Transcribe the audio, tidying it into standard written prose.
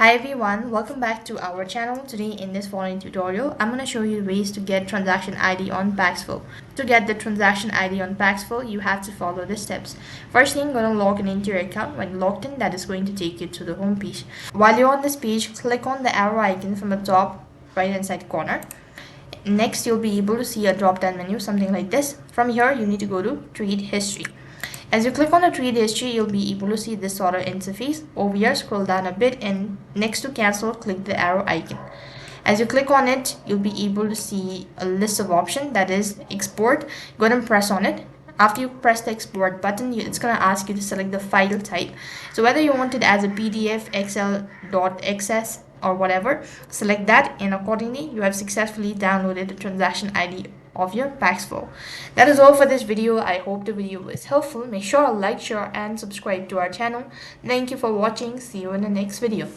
Hi everyone, welcome back to our channel. Today in this following tutorial, I'm going to show you ways to get transaction ID on Paxful. To get the transaction ID on Paxful, you have to follow the steps. First thing, going to log into your account. When logged in, that is going to take you to the home page. While you're on this page, click on the arrow icon from the top right hand side corner. Next, you'll be able to see a drop down menu, something like this. From here, you need to go to trade history. As you click on the trade history, you'll be able to see this sort of interface. Over here, scroll down a bit and next to cancel, click the arrow icon. As you click on it, you'll be able to see a list of options, that is export. Go ahead and press on it. After you press the export button, it's going to ask you to select the file type. So whether you want it as a PDF, Excel, .xs or whatever, select that, and accordingly you have successfully downloaded the transaction ID of your Paxful. That is all for this video. I hope the video was helpful. Make sure to like, share and subscribe to our channel. Thank you for watching. See you in the next video.